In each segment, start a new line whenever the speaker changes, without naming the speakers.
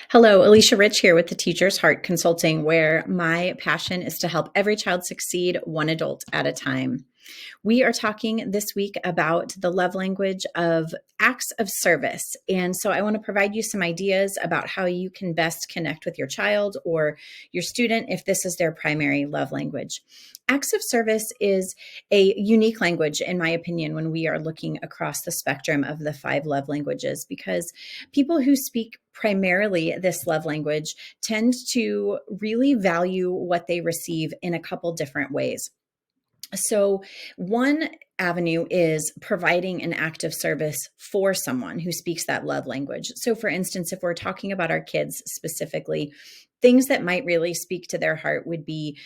Hello, Alicia Rich here with the Teacher's Heart Consulting, where my passion is to help every child succeed one adult at a time. We are talking this week about the love language of acts of service. And so I want to provide you some ideas about how you can best connect with your child or your student if this is their primary love language. Acts of service is a unique language, in my opinion, when we are looking across the spectrum of the 5 love languages, because people who speak primarily this love language tend to really value what they receive in a couple different ways. So, one avenue is providing an act of service for someone who speaks that love language. So, for instance, if we're talking about our kids specifically, things that might really speak to their heart would be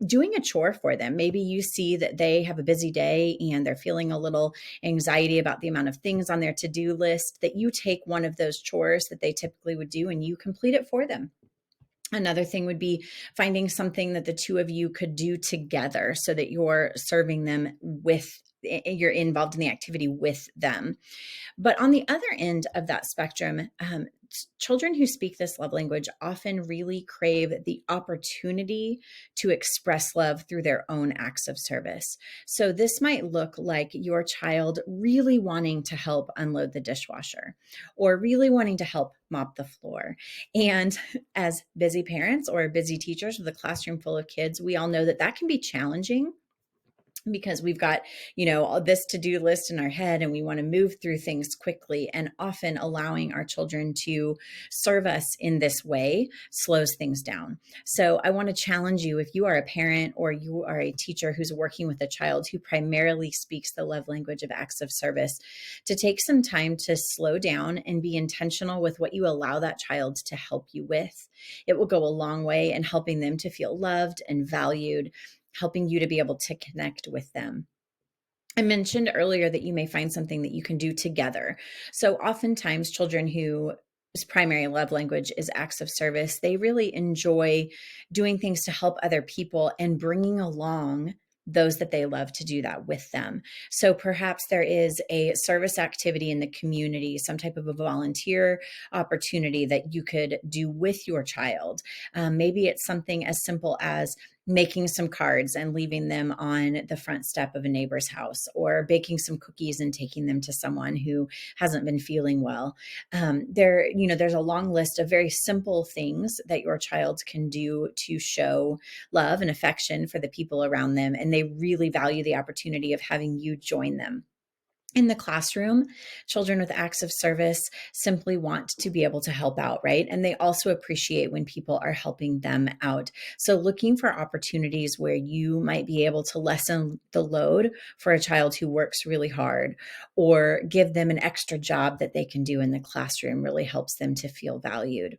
doing a chore for them. Maybe you see that they have a busy day and they're feeling a little anxiety about the amount of things on their to-do list, that you take one of those chores that they typically would do and you complete it for them. Another thing would be finding something that the two of you could do together so that you're serving them you're involved in the activity with them. But on the other end of that spectrum, children who speak this love language often really crave the opportunity to express love through their own acts of service. So this might look like your child really wanting to help unload the dishwasher or really wanting to help mop the floor. And as busy parents or busy teachers with a classroom full of kids, we all know that that can be challenging because we've got, this to-do list in our head and we want to move through things quickly, and often allowing our children to serve us in this way slows things down. So I want to challenge you, if you are a parent or you are a teacher who's working with a child who primarily speaks the love language of acts of service, to take some time to slow down and be intentional with what you allow that child to help you with. It will go a long way in helping them to feel loved and valued, helping you to be able to connect with them. I mentioned earlier that you may find something that you can do together. So oftentimes children whose primary love language is acts of service, they really enjoy doing things to help other people and bringing along those that they love to do that with them. So perhaps there is a service activity in the community, some type of a volunteer opportunity that you could do with your child. Maybe it's something as simple as making some cards and leaving them on the front step of a neighbor's house, or baking some cookies and taking them to someone who hasn't been feeling well. There's a long list of very simple things that your child can do to show love and affection for the people around them, and they really value the opportunity of having you join them. In the classroom, children with acts of service simply want to be able to help out, right? And they also appreciate when people are helping them out. So looking for opportunities where you might be able to lessen the load for a child who works really hard, or give them an extra job that they can do in the classroom, really helps them to feel valued.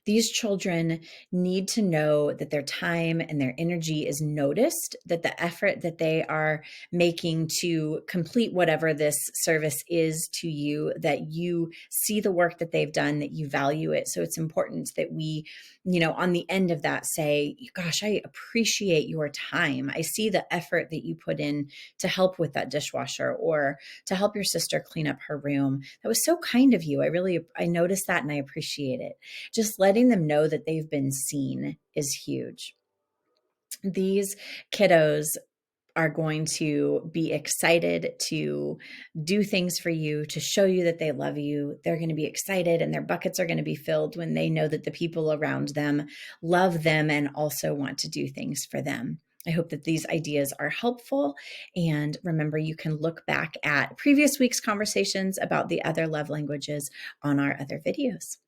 These children need to know that their time and their energy is noticed, that the effort that they are making to complete whatever this service is to you, that you see the work that they've done, that you value it. So it's important that we, on the end of that say, gosh, I appreciate your time. I see the effort that you put in to help with that dishwasher or to help your sister clean up her room. That was so kind of you. I noticed that and I appreciate it. Just letting them know that they've been seen is huge. These kiddos are going to be excited to do things for you, to show you that they love you. They're going to be excited and their buckets are going to be filled when they know that the people around them love them and also want to do things for them. I hope that these ideas are helpful. And remember, you can look back at previous week's conversations about the other love languages on our other videos.